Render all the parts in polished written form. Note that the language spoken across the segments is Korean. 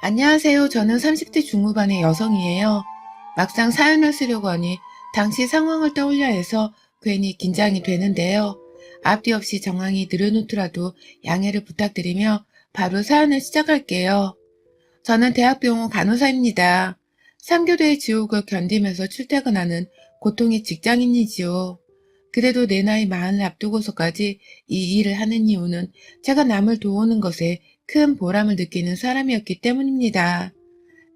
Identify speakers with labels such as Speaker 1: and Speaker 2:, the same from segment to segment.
Speaker 1: 안녕하세요. 저는 30대 중후반의 여성이에요. 막상 사연을 쓰려고 하니 당시 상황을 떠올려 해서 괜히 긴장이 되는데요. 앞뒤 없이 정황이 느려놓더라도 양해를 부탁드리며 바로 사연을 시작할게요. 저는 대학병원 간호사입니다. 3교대의 지옥을 견디면서 출퇴근하는 고통의 직장인이지요. 그래도 내 나이 40을 앞두고서까지 이 일을 하는 이유는 제가 남을 도우는 것에 큰 보람을 느끼는 사람이었기 때문입니다.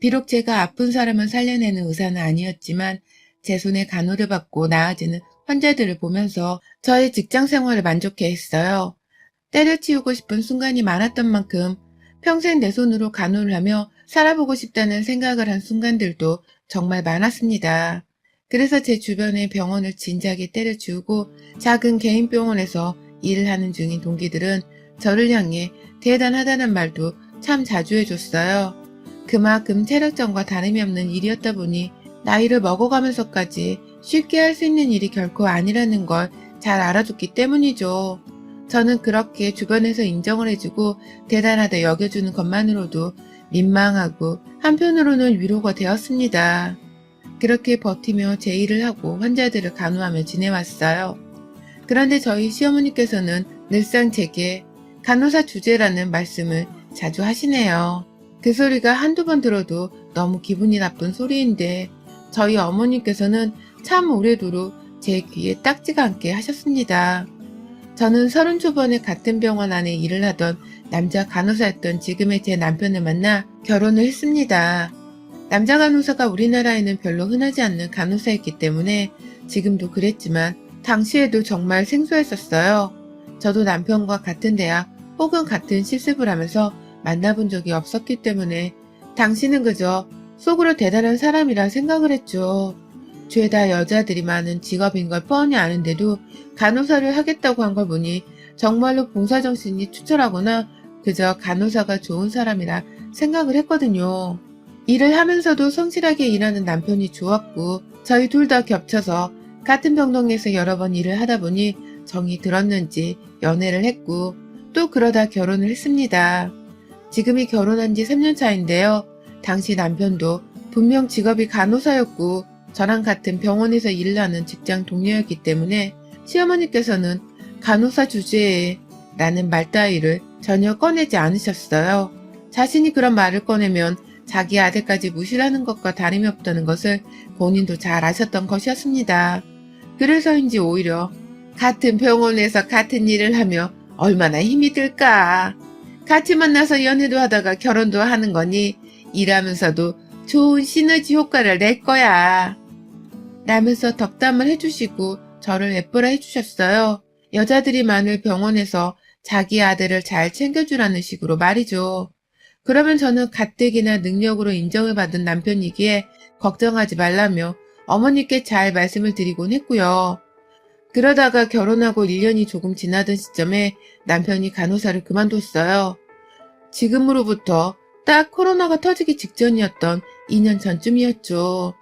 Speaker 1: 비록 제가 아픈 사람을 살려내는 의사는 아니었지만 제 손에 간호를 받고 나아지는 환자들을 보면서 저의 직장 생활을 만족해 했어요. 때려치우고 싶은 순간이 많았던 만큼 평생 내 손으로 간호를 하며 살아보고 싶다는 생각을 한 순간들도 정말 많았습니다. 그래서 제 주변의 병원을 진작에 때려치우고 작은 개인 병원에서 일을 하는 중인 동기들은 저를 향해 대단하다는 말도 참 자주 해줬어요. 그만큼 체력전과 다름이 없는 일이었다 보니 나이를 먹어가면서까지 쉽게 할 수 있는 일이 결코 아니라는 걸 잘 알아줬기 때문이죠. 저는 그렇게 주변에서 인정을 해주고 대단하다 여겨주는 것만으로도 민망하고 한편으로는 위로가 되었습니다. 그렇게 버티며 제 일을 하고 환자들을 간호하며 지내왔어요. 그런데 저희 시어머니께서는 늘상 제게 간호사 주제라는 말씀을 자주 하시네요. 그 소리가 한두 번 들어도 너무 기분이 나쁜 소리인데 저희 어머니께서는 참 오래도록 제 귀에 딱지가 않게 하셨습니다. 저는 30 초반에 같은 병원 안에 일을 하던 남자 간호사였던 지금의 제 남편을 만나 결혼을 했습니다. 남자 간호사가 우리나라에는 별로 흔하지 않는 간호사였기 때문에 지금도 그랬지만 당시에도 정말 생소했었어요. 저도 남편과 같은 대학 혹은 같은 실습을 하면서 만나본 적이 없었기 때문에 당시는 그저 속으로 대단한 사람이라 생각을 했죠. 죄다 여자들이 많은 직업인 걸 뻔히 아는데도 간호사를 하겠다고 한 걸 보니 정말로 봉사정신이 투철하거나 그저 간호사가 좋은 사람이라 생각을 했거든요. 일을 하면서도 성실하게 일하는 남편이 좋았고 저희 둘 다 겹쳐서 같은 병동에서 여러 번 일을 하다 보니 정이 들었는지 연애를 했고 또 그러다 결혼을 했습니다. 지금이 결혼한 지 3년 차인데요. 당시 남편도 분명 직업이 간호사였고 저랑 같은 병원에서 일을 하는 직장 동료였기 때문에 시어머니께서는 간호사 주제에 라는 말 따위를 전혀 꺼내지 않으셨어요. 자신이 그런 말을 꺼내면 자기 아들까지 무시하는 것과 다름이 없다는 것을 본인도 잘 아셨던 것이었습니다. 그래서인지 오히려 같은 병원에서 같은 일을 하며 얼마나 힘이 들까. 같이 만나서 연애도 하다가 결혼도 하는 거니 일하면서도 좋은 시너지 효과를 낼 거야. 라면서 덕담을 해주시고 저를 예쁘라 해주셨어요. 여자들이 많을 병원에서 자기 아들을 잘 챙겨주라는 식으로 말이죠. 그러면 저는 가뜩이나 능력으로 인정을 받은 남편이기에 걱정하지 말라며 어머니께 잘 말씀을 드리곤 했고요. 그러다가 결혼하고 1년이 조금 지나던 시점에 남편이 간호사를 그만뒀어요. 지금으로부터 딱 코로나가 터지기 직전이었던 2년 전쯤이었죠.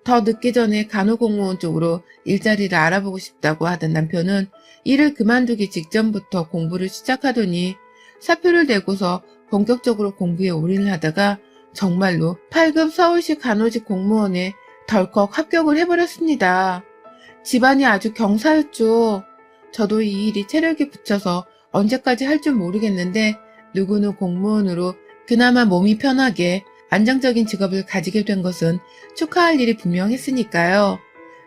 Speaker 1: 더 늦기 전에 간호공무원 쪽으로 일자리를 알아보고 싶다고 하던 남편은 일을 그만두기 직전부터 공부를 시작하더니 사표를 내고서 본격적으로 공부에 올인을 하다가 정말로 8급 서울시 간호직 공무원에 덜컥 합격을 해버렸습니다. 집안이 아주 경사였죠. 저도 이 일이 체력에 붙여서 언제까지 할 줄 모르겠는데 누구는 공무원으로 그나마 몸이 편하게 안정적인 직업을 가지게 된 것은 축하할 일이 분명했으니까요.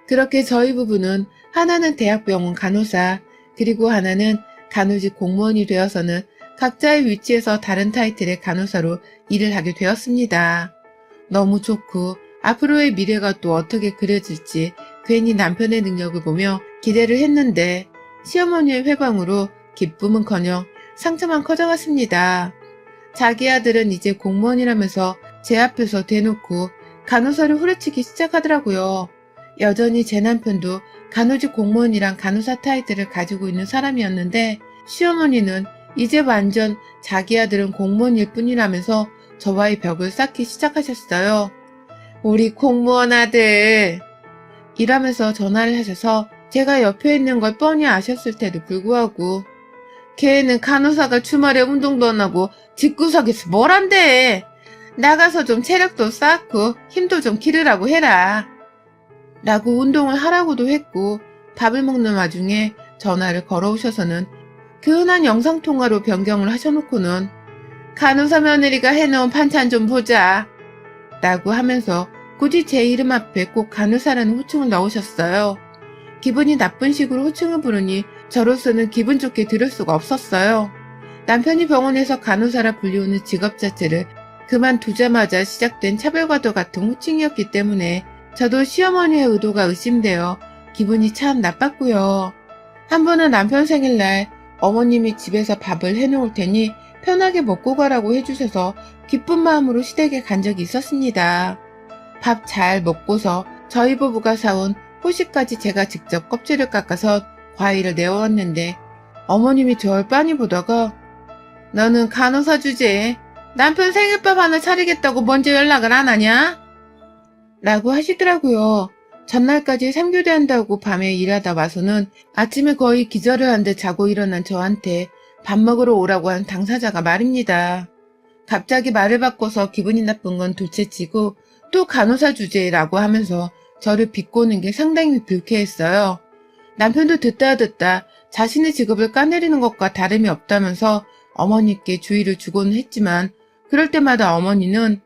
Speaker 1: 그렇게 저희 부부는 하나는 대학병원 간호사, 그리고 하나는 간호직 공무원이 되어서는 각자의 위치에서 다른 타이틀의 간호사로 일을 하게 되었습니다. 너무 좋고 앞으로의 미래가 또 어떻게 그려질지 괜히 남편의 능력을 보며 기대를 했는데 시어머니의 회방으로 기쁨은커녕 상처만 커져갔습니다. 자기 아들은 이제 공무원이라면서 제 앞에서 대놓고 간호사를 후려치기 시작하더라고요. 여전히 제 남편도 간호직 공무원이랑 간호사 타이틀을 가지고 있는 사람이었는데 시어머니는 이제 완전 자기 아들은 공무원일 뿐이라면서 저와의 벽을 쌓기 시작하셨어요. 우리 공무원 아들! 이라면서 전화를 하셔서 제가 옆에 있는 걸 뻔히 아셨을 때도 불구하고 걔는 간호사가 주말에 운동도 안 하고 집구석에서 뭘 한대. 나가서 좀 체력도 쌓고 힘도 좀 기르라고 해라. 라고 운동을 하라고도 했고 밥을 먹는 와중에 전화를 걸어오셔서는 그 흔한 영상통화로 변경을 하셔놓고는 간호사 며느리가 해놓은 반찬 좀 보자. 라고 하면서 굳이 제 이름 앞에 꼭 간호사라는 호칭을 넣으셨어요. 기분이 나쁜 식으로 호칭을 부르니 저로서는 기분 좋게 들을 수가 없었어요. 남편이 병원에서 간호사라 불리우는 직업 자체를 그만두자마자 시작된 차별과도 같은 호칭이었기 때문에 저도 시어머니의 의도가 의심되어 기분이 참 나빴고요. 한 번은 남편 생일날 어머님이 집에서 밥을 해놓을 테니 편하게 먹고 가라고 해주셔서 기쁜 마음으로 시댁에 간 적이 있었습니다. 밥 잘 먹고서 저희 부부가 사온 후식까지 제가 직접 껍질을 깎아서 과일을 내어왔는데 어머님이 저를 빤히 보다가 너는 간호사 주제에 남편 생일밥 하나 차리겠다고 먼저 연락을 안 하냐? 라고 하시더라고요. 전날까지 3교대 한다고 밤에 일하다 와서는 아침에 거의 기절을 한 듯 자고 일어난 저한테 밥 먹으러 오라고 한 당사자가 말입니다. 갑자기 말을 바꿔서 기분이 나쁜 건 둘째치고 또 간호사 주제라고 하면서 저를 비꼬는 게 상당히 불쾌했어요. 남편도 듣다 자신의 직업을 까내리는 것과 다름이 없다면서 어머니께 주의를 주고는 했지만 그럴 때마다 어머니는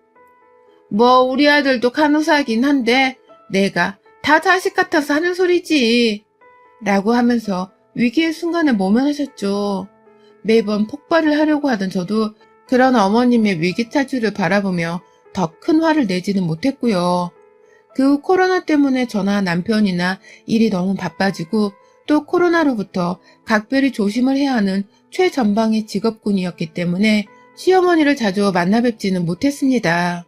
Speaker 1: 뭐 우리 아들도 간호사긴 한데 내가 다 자식 같아서 하는 소리지 라고 하면서 위기의 순간에 모면하셨죠. 매번 폭발을 하려고 하던 저도 그런 어머님의 위기 탈출을 바라보며 더 큰 화를 내지는 못했고요. 그 후 코로나 때문에 저나 남편이나 일이 너무 바빠지고 또 코로나로부터 각별히 조심을 해야 하는 최전방의 직업군이었기 때문에 시어머니를 자주 만나 뵙지는 못했습니다.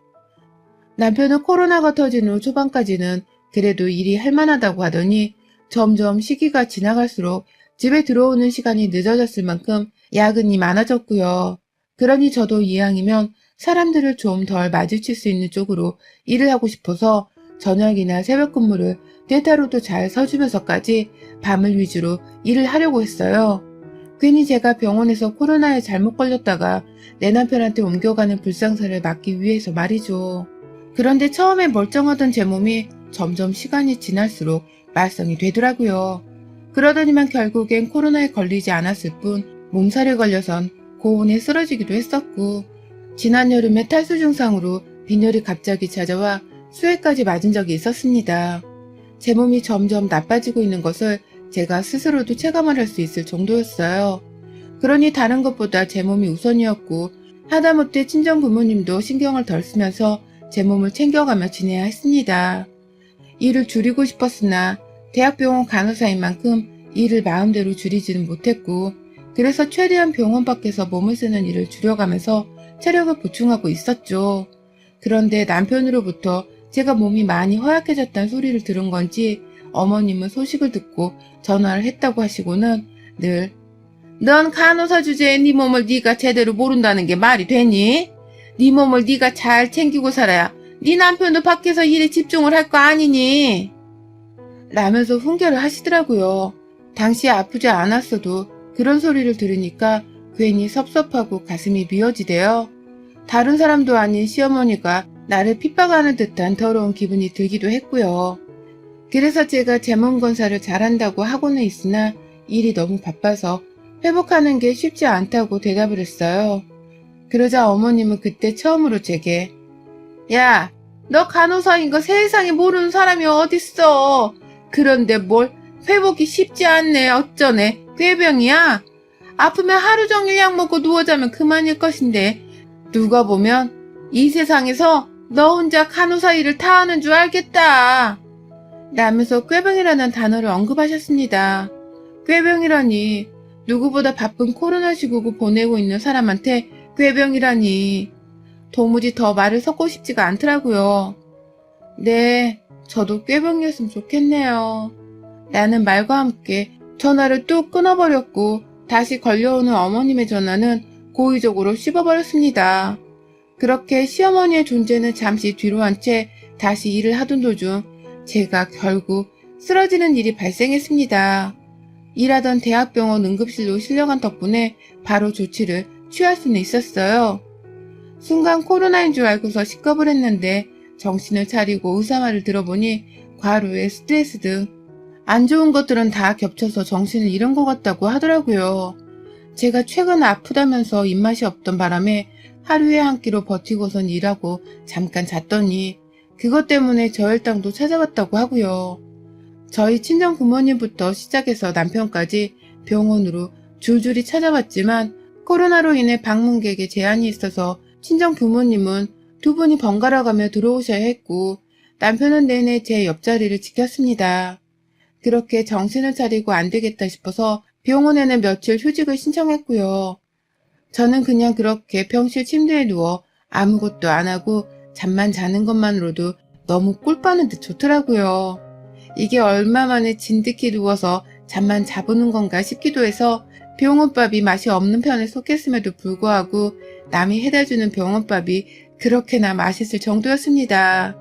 Speaker 1: 남편은 코로나가 터진 후 초반까지는 그래도 일이 할만하다고 하더니 점점 시기가 지나갈수록 집에 들어오는 시간이 늦어졌을 만큼 야근이 많아졌고요. 그러니 저도 이왕이면 사람들을 좀 덜 마주칠 수 있는 쪽으로 일을 하고 싶어서 저녁이나 새벽 근무를 대타로도 잘 서주면서까지 밤을 위주로 일을 하려고 했어요. 괜히 제가 병원에서 코로나에 잘못 걸렸다가 내 남편한테 옮겨가는 불상사를 막기 위해서 말이죠. 그런데 처음에 멀쩡하던 제 몸이 점점 시간이 지날수록 말썽이 되더라고요. 그러더니만 결국엔 코로나에 걸리지 않았을 뿐 몸살에 걸려선 고온에 쓰러지기도 했었고 지난 여름에 탈수 증상으로 빈혈이 갑자기 찾아와 수해까지 맞은 적이 있었습니다. 제 몸이 점점 나빠지고 있는 것을 제가 스스로도 체감을 할 수 있을 정도였어요. 그러니 다른 것보다 제 몸이 우선이었고 하다못해 친정 부모님도 신경을 덜 쓰면서 제 몸을 챙겨가며 지내야 했습니다. 일을 줄이고 싶었으나 대학병원 간호사인 만큼 일을 마음대로 줄이지는 못했고 그래서 최대한 병원 밖에서 몸을 쓰는 일을 줄여가면서 체력을 보충하고 있었죠. 그런데 남편으로부터 제가 몸이 많이 허약해졌다는 소리를 들은 건지 어머님은 소식을 듣고 전화를 했다고 하시고는 늘 넌 간호사 주제에 네 몸을 네가 제대로 모른다는 게 말이 되니? 네 몸을 네가 잘 챙기고 살아야 네 남편도 밖에서 일에 집중을 할 거 아니니? 라면서 훈계를 하시더라고요. 당시에 아프지 않았어도 그런 소리를 들으니까 괜히 섭섭하고 가슴이 미어지대요. 다른 사람도 아닌 시어머니가 나를 핍박하는 듯한 더러운 기분이 들기도 했고요. 그래서 제가 제 몸 건사를 잘한다고 하고는 있으나 일이 너무 바빠서 회복하는 게 쉽지 않다고 대답을 했어요. 그러자 어머님은 그때 처음으로 제게 야, 너 간호사인 거 세상에 모르는 사람이 어딨어. 그런데 뭘 회복이 쉽지 않네 어쩌네 꾀병이야. 아프면 하루 종일 약 먹고 누워 자면 그만일 것인데 누가 보면 이 세상에서 너 혼자 간호사 일을 다 하는 줄 알겠다. 라면서 꾀병이라는 단어를 언급하셨습니다. 꾀병이라니 누구보다 바쁜 코로나 시국을 보내고 있는 사람한테 꾀병이라니 도무지 더 말을 섞고 싶지가 않더라고요. 네, 저도 꾀병이었으면 좋겠네요. 라는 말과 함께 전화를 뚝 끊어버렸고 다시 걸려오는 어머님의 전화는 고의적으로 씹어버렸습니다. 그렇게 시어머니의 존재는 잠시 뒤로 한 채 다시 일을 하던 도중 제가 결국 쓰러지는 일이 발생했습니다. 일하던 대학병원 응급실로 실려간 덕분에 바로 조치를 취할 수는 있었어요. 순간 코로나인 줄 알고서 식겁을 했는데 정신을 차리고 의사 말을 들어보니 과로에 스트레스 등 안 좋은 것들은 다 겹쳐서 정신을 잃은 것 같다고 하더라고요. 제가 최근 아프다면서 입맛이 없던 바람에 하루에 한 끼로 버티고선 일하고 잠깐 잤더니 그것 때문에 저혈당도 찾아왔다고 하고요. 저희 친정 부모님부터 시작해서 남편까지 병원으로 줄줄이 찾아왔지만 코로나로 인해 방문객에 제한이 있어서 친정 부모님은 두 분이 번갈아 가며 들어오셔야 했고 남편은 내내 제 옆자리를 지켰습니다. 그렇게 정신을 차리고 안 되겠다 싶어서 병원에는 며칠 휴직을 신청했고요. 저는 그냥 그렇게 병실 침대에 누워 아무것도 안 하고 잠만 자는 것만으로도 너무 꿀 빠는 듯 좋더라고요. 이게 얼마만에 진득히 누워서 잠만 자보는 건가 싶기도 해서 병원밥이 맛이 없는 편에 속했음에도 불구하고 남이 해다주는 병원밥이 그렇게나 맛있을 정도였습니다.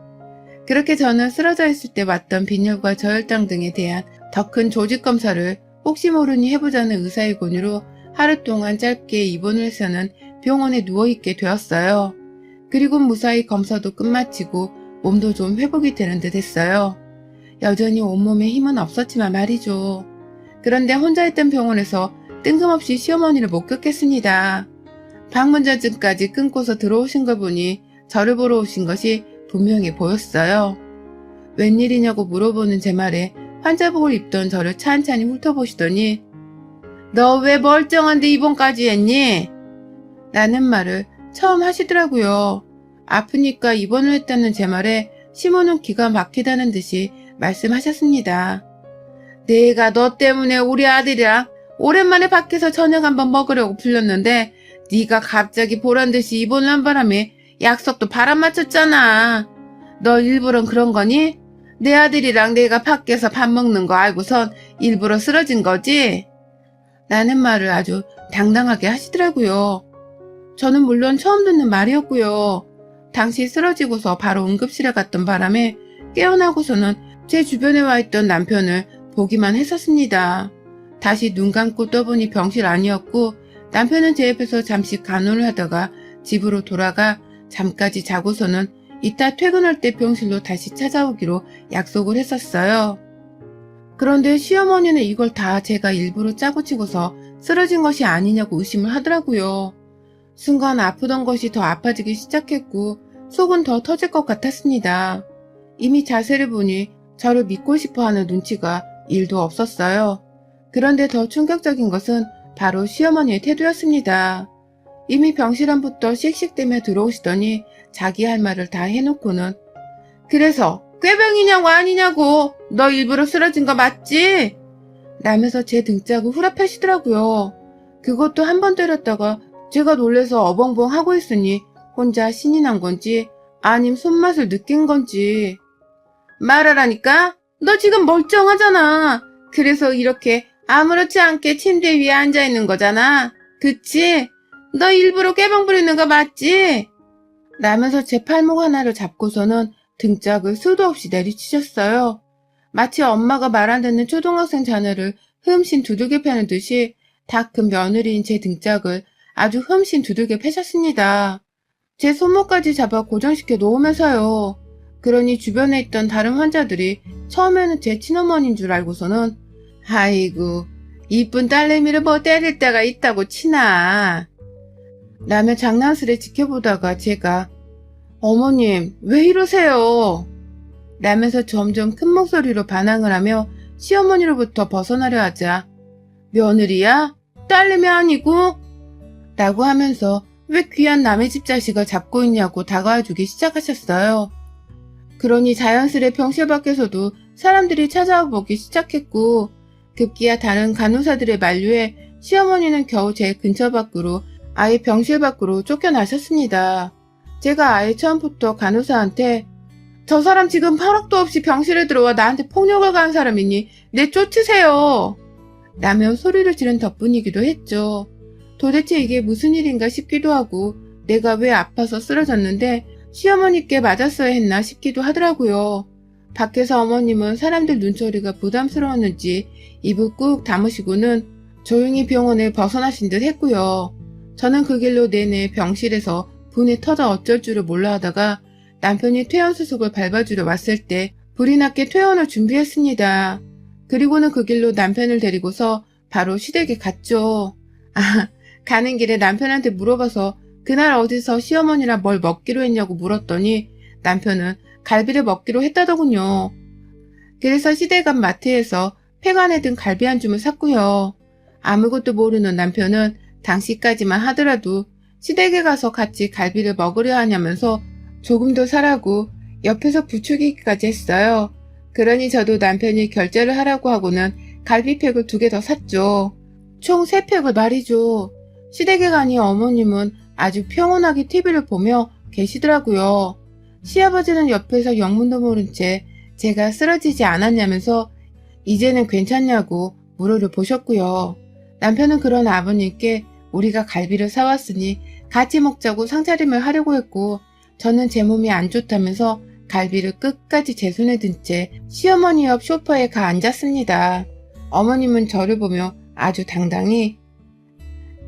Speaker 1: 그렇게 저는 쓰러져 있을 때 왔던 빈혈과 저혈당 등에 대한 더 큰 조직 검사를 혹시 모르니 해보자는 의사의 권유로 하루 동안 짧게 입원을 해서는 병원에 누워있게 되었어요. 그리고 무사히 검사도 끝마치고 몸도 좀 회복이 되는 듯 했어요. 여전히 온몸에 힘은 없었지만 말이죠. 그런데 혼자 있던 병원에서 뜬금없이 시어머니를 목격했습니다. 방문자증까지 끊고서 들어오신 걸 보니 저를 보러 오신 것이 분명히 보였어요. 웬일이냐고 물어보는 제 말에 환자복을 입던 저를 찬찬히 훑어보시더니 너 왜 멀쩡한데 입원까지 했니? 라는 말을 처음 하시더라고요. 아프니까 입원을 했다는 제 말에 시모는 기가 막히다는 듯이 말씀하셨습니다. 내가 너 때문에 우리 아들이랑 오랜만에 밖에서 저녁 한번 먹으려고 불렀는데 네가 갑자기 보란듯이 입원을 한 바람에 약속도 바람 맞췄잖아. 너 일부러 그런 거니? 내 아들이랑 내가 밖에서 밥 먹는 거 알고선 일부러 쓰러진 거지? 라는 말을 아주 당당하게 하시더라고요. 저는 물론 처음 듣는 말이었고요. 당시 쓰러지고서 바로 응급실에 갔던 바람에 깨어나고서는 제 주변에 와 있던 남편을 보기만 했었습니다. 다시 눈 감고 떠보니 병실 아니었고 남편은 제 옆에서 잠시 간호를 하다가 집으로 돌아가 잠까지 자고서는 이따 퇴근할 때 병실로 다시 찾아오기로 약속을 했었어요. 그런데 시어머니는 이걸 다 제가 일부러 짜고 치고서 쓰러진 것이 아니냐고 의심을 하더라고요. 순간 아프던 것이 더 아파지기 시작했고 속은 더 터질 것 같았습니다. 이미 자세를 보니 저를 믿고 싶어하는 눈치가 1도 없었어요. 그런데 더 충격적인 것은 바로 시어머니의 태도였습니다. 이미 병실 안부터 씩씩대며 들어오시더니 자기 할 말을 다 해놓고는 그래서 꾀병이냐고 아니냐고 너 일부러 쓰러진 거 맞지? 라면서 제 등짝을 후려패시더라고요. 그것도 한 번 때렸다가 제가 놀래서 어벙벙 하고 있으니 혼자 신이 난 건지 아님 손맛을 느낀 건지 말하라니까? 너 지금 멀쩡하잖아. 그래서 이렇게 아무렇지 않게 침대 위에 앉아있는 거잖아. 그치? 너 일부러 꾀병 부리는 거 맞지? 라면서 제 팔목 하나를 잡고서는 등짝을 수도 없이 내리치셨어요. 마치 엄마가 말 안 듣는 초등학생 자녀를 흠씬 두들겨 패는 듯이 다 큰 며느리인 제 등짝을 아주 흠씬 두들겨 패셨습니다. 제 손목까지 잡아 고정시켜 놓으면서요. 그러니 주변에 있던 다른 환자들이 처음에는 제 친어머니인 줄 알고서는 아이고 이쁜 딸내미를 뭐 때릴 때가 있다고 치나 라며 장난스레 지켜보다가 제가 어머님 왜 이러세요? 라면서 점점 큰 목소리로 반항을 하며 시어머니로부터 벗어나려 하자 며느리야? 딸내미 아니고? 라고 하면서 왜 귀한 남의 집 자식을 잡고 있냐고 다가와주기 시작하셨어요. 그러니 자연스레 병실 밖에서도 사람들이 찾아와 보기 시작했고 급기야 다른 간호사들의 만류에 시어머니는 겨우 제 근처 밖으로 아예 병실 밖으로 쫓겨나셨습니다. 제가 아예 처음부터 간호사한테 저 사람 지금 허락도 없이 병실에 들어와 나한테 폭력을 가한 사람이니 내쫓으세요. 라며 소리를 지른 덕분이기도 했죠. 도대체 이게 무슨 일인가 싶기도 하고 내가 왜 아파서 쓰러졌는데 시어머니께 맞았어야 했나 싶기도 하더라고요. 밖에서 어머님은 사람들 눈초리가 부담스러웠는지 입을 꾹 다무시고는 조용히 병원을 벗어나신 듯 했고요. 저는 그 길로 내내 병실에서 분이 터져 어쩔 줄을 몰라 하다가 남편이 퇴원수속을 밟아주러 왔을 때 불이 났게 퇴원을 준비했습니다. 그리고는 그 길로 남편을 데리고서 바로 시댁에 갔죠. 아, 가는 길에 남편한테 물어봐서 그날 어디서 시어머니랑 뭘 먹기로 했냐고 물었더니 남편은 갈비를 먹기로 했다더군요. 그래서 시댁 앞 마트에서 팩 안에 든 갈비 한 줌을 샀고요. 아무것도 모르는 남편은 당시까지만 하더라도 시댁에 가서 같이 갈비를 먹으려 하냐면서 조금 더 사라고 옆에서 부추기기까지 했어요. 그러니 저도 남편이 결제를 하라고 하고는 갈비팩을 2개 더 샀죠. 총 3팩을 말이죠. 시댁에 가니 어머님은 아주 평온하게 TV를 보며 계시더라고요. 시아버지는 옆에서 영문도 모른 채 제가 쓰러지지 않았냐면서 이제는 괜찮냐고 물어를 보셨고요. 남편은 그런 아버님께 우리가 갈비를 사왔으니 같이 먹자고 상차림을 하려고 했고 저는 제 몸이 안 좋다면서 갈비를 끝까지 제 손에 든 채 시어머니 옆 소파에 가 앉았습니다. 어머님은 저를 보며 아주 당당히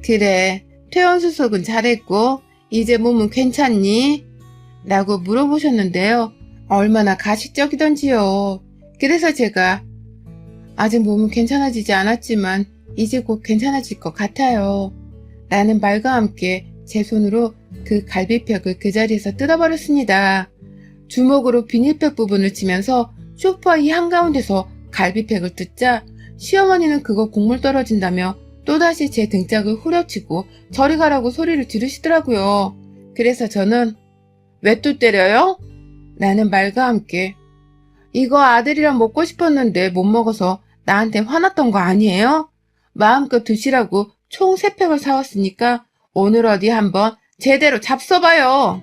Speaker 1: 그래, 퇴원수속은 잘했고 이제 몸은 괜찮니? 라고 물어보셨는데요. 얼마나 가식적이던지요. 그래서 제가 아직 몸은 괜찮아지지 않았지만 이제 곧 괜찮아질 것 같아요. 라는 말과 함께 제 손으로 그 갈비팩을 그 자리에서 뜯어버렸습니다. 주먹으로 비닐팩 부분을 치면서 소파 이 한가운데서 갈비팩을 뜯자 시어머니는 그거 국물 떨어진다며 또다시 제 등짝을 후려치고 저리 가라고 소리를 지르시더라고요. 그래서 저는 왜 또 때려요? 라는 말과 함께 이거 아들이랑 먹고 싶었는데 못 먹어서 나한테 화났던 거 아니에요? 마음껏 드시라고 총 3팩을 사왔으니까 오늘 어디 한번 제대로 잡숴봐요.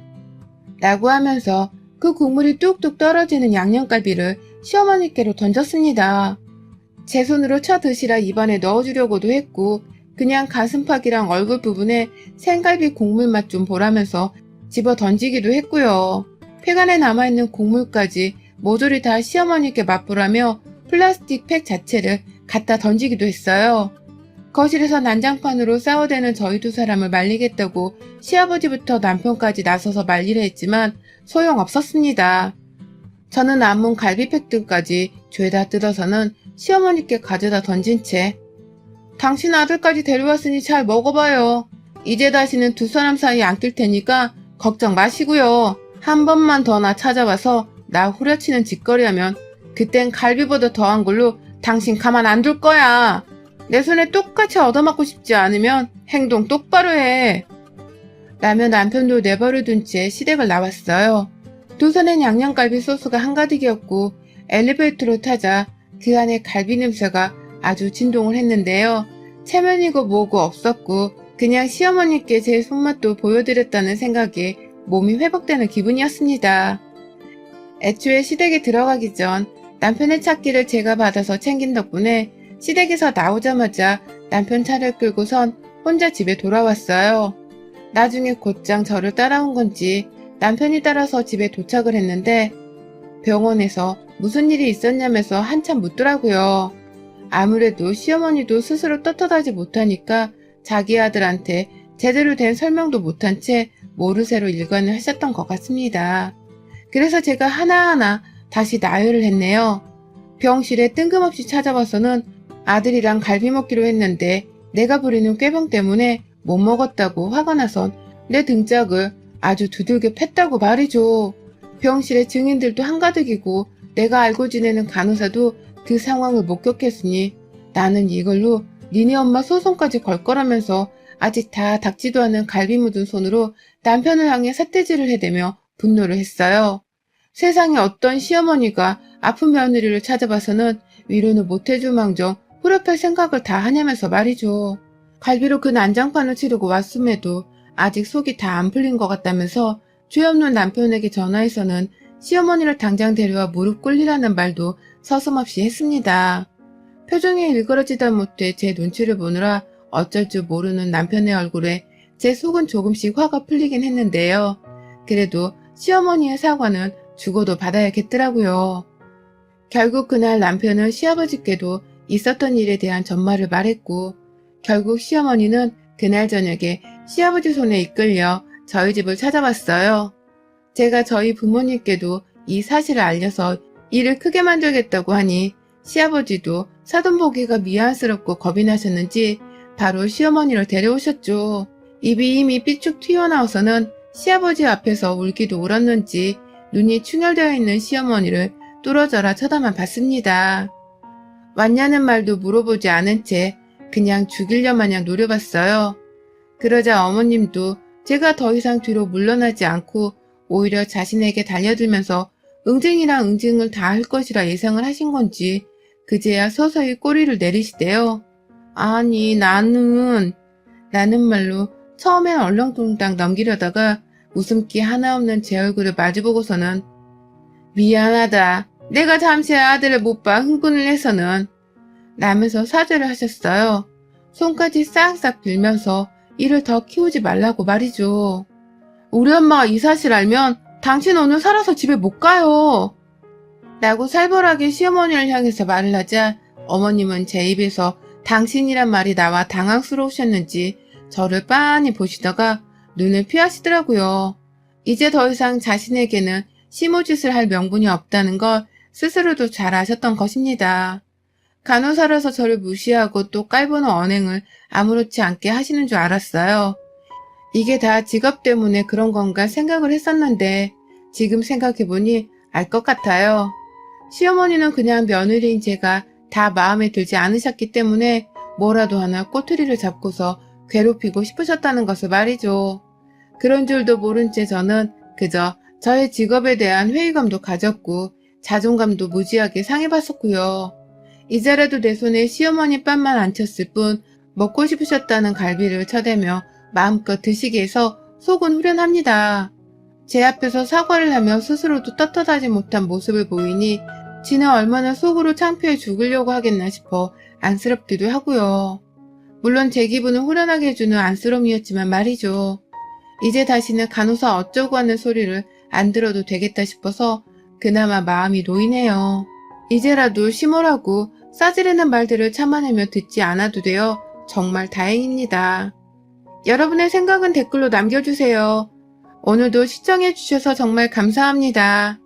Speaker 1: 라고 하면서 그 국물이 뚝뚝 떨어지는 양념갈비를 시어머니께로 던졌습니다. 제 손으로 쳐 드시라 입안에 넣어주려고도 했고 그냥 가슴팍이랑 얼굴 부분에 생갈비 국물 맛 좀 보라면서 집어 던지기도 했고요. 팩 안에 남아있는 국물까지 모조리 다 시어머니께 맛보라며 플라스틱 팩 자체를 갖다 던지기도 했어요. 거실에서 난장판으로 싸워대는 저희 2사람을 말리겠다고 시아버지부터 남편까지 나서서 말리려 했지만 소용없었습니다. 저는 남은 갈비팩들까지 죄다 뜯어서는 시어머니께 가져다 던진 채 당신 아들까지 데려왔으니 잘 먹어봐요. 이제 다시는 2사람 사이에 안 낄 테니까 걱정 마시고요. 한 번만 더 나 찾아와서 나 후려치는 짓거리하면 그땐 갈비보다 더한 걸로 당신 가만 안 둘 거야. 내 손에 똑같이 얻어맞고 싶지 않으면 행동 똑바로 해. 라며 남편도 내버려 둔 채 시댁을 나왔어요. 2손엔 양념갈비 소스가 한가득이었고 엘리베이터로 타자 그 안에 갈비 냄새가 아주 진동을 했는데요. 체면이고 뭐고 없었고 그냥 시어머니께 제 손맛도 보여드렸다는 생각에 몸이 회복되는 기분이었습니다. 애초에 시댁에 들어가기 전 남편의 찾기를 제가 받아서 챙긴 덕분에 시댁에서 나오자마자 남편 차를 끌고선 혼자 집에 돌아왔어요. 나중에 곧장 저를 따라온 건지 남편이 따라서 집에 도착을 했는데 병원에서 무슨 일이 있었냐면서 한참 묻더라고요. 아무래도 시어머니도 스스로 떳떳하지 못하니까 자기 아들한테 제대로 된 설명도 못한 채 모르쇠로 일관을 하셨던 것 같습니다. 그래서 제가 하나하나 다시 나열을 했네요. 병실에 뜬금없이 찾아와서는 아들이랑 갈비 먹기로 했는데 내가 부리는 꾀병 때문에 못 먹었다고 화가 나선 내 등짝을 아주 두들겨 팼다고 말이죠. 병실에 증인들도 한가득이고 내가 알고 지내는 간호사도 그 상황을 목격했으니 나는 이걸로 니네 엄마 소송까지 걸 거라면서 아직 다 닦지도 않은 갈비 묻은 손으로 남편을 향해 삿대질을 해대며 분노를 했어요. 세상에 어떤 시어머니가 아픈 며느리를 찾아봐서는 위로는 못해줄 망정 후려팰 생각을 다 하냐면서 말이죠. 갈비로 그 난장판을 치르고 왔음에도 아직 속이 다 안 풀린 것 같다면서 죄 없는 남편에게 전화해서는 시어머니를 당장 데려와 무릎 꿇리라는 말도 서슴없이 했습니다. 표정이 일그러지다 못해 제 눈치를 보느라 어쩔 줄 모르는 남편의 얼굴에 제 속은 조금씩 화가 풀리긴 했는데요. 그래도 시어머니의 사과는 죽어도 받아야겠더라고요. 결국 그날 남편은 시아버지께도 있었던 일에 대한 전말을 말했고 결국 시어머니는 그날 저녁에 시아버지 손에 이끌려 저희 집을 찾아왔어요. 제가 저희 부모님께도 이 사실을 알려서 일을 크게 만들겠다고 하니 시아버지도 사돈보기가 미안스럽고 겁이 나셨는지 바로 시어머니를 데려오셨죠. 입이 이미 삐쭉 튀어나와서는 시아버지 앞에서 울기도 울었는지 눈이 충혈되어 있는 시어머니를 뚫어져라 쳐다만 봤습니다. 왔냐는 말도 물어보지 않은 채 그냥 죽이려 마냥 노려봤어요. 그러자 어머님도 제가 더 이상 뒤로 물러나지 않고 오히려 자신에게 달려들면서 응징이랑 응징을 다 할 것이라 예상을 하신 건지 그제야 서서히 꼬리를 내리시대요. 아니 나는 라는 말로 처음엔 얼렁뚱땅 넘기려다가 웃음기 하나 없는 제 얼굴을 마주보고서는 미안하다. 내가 잠시 아들을 못 봐 흥분을 해서는 라면서 사죄를 하셨어요. 손까지 싹싹 빌면서 이를 더 키우지 말라고 말이죠. 우리 엄마가 이 사실 알면 당신 오늘 살아서 집에 못 가요. 라고 살벌하게 시어머니를 향해서 말을 하자 어머님은 제 입에서 당신이란 말이 나와 당황스러우셨는지 저를 빤히 보시다가 눈을 피하시더라고요. 이제 더 이상 자신에게는 시모짓을 할 명분이 없다는 걸 스스로도 잘 아셨던 것입니다. 간호사라서 저를 무시하고 또 깔보는 언행을 아무렇지 않게 하시는 줄 알았어요. 이게 다 직업 때문에 그런 건가 생각을 했었는데 지금 생각해보니 알 것 같아요. 시어머니는 그냥 며느리인 제가 다 마음에 들지 않으셨기 때문에 뭐라도 하나 꼬투리를 잡고서 괴롭히고 싶으셨다는 것을 말이죠. 그런 줄도 모른 채 저는 그저 저의 직업에 대한 회의감도 가졌고 자존감도 무지하게 상해봤었고요. 이제라도 내 손에 시어머니 뺨만 안 쳤을 뿐 먹고 싶으셨다는 갈비를 쳐대며 마음껏 드시게 해서 속은 후련합니다. 제 앞에서 사과를 하며 스스로도 떳떳하지 못한 모습을 보이니 지는 얼마나 속으로 창피해 죽으려고 하겠나 싶어 안쓰럽기도 하고요. 물론 제 기분을 후련하게 해주는 안쓰러움이었지만 말이죠. 이제 다시는 간호사 어쩌고 하는 소리를 안 들어도 되겠다 싶어서 그나마 마음이 놓이네요. 이제라도 심오하고 싸지르는 말들을 참아내며 듣지 않아도 되어 정말 다행입니다. 여러분의 생각은 댓글로 남겨주세요. 오늘도 시청해주셔서 정말 감사합니다.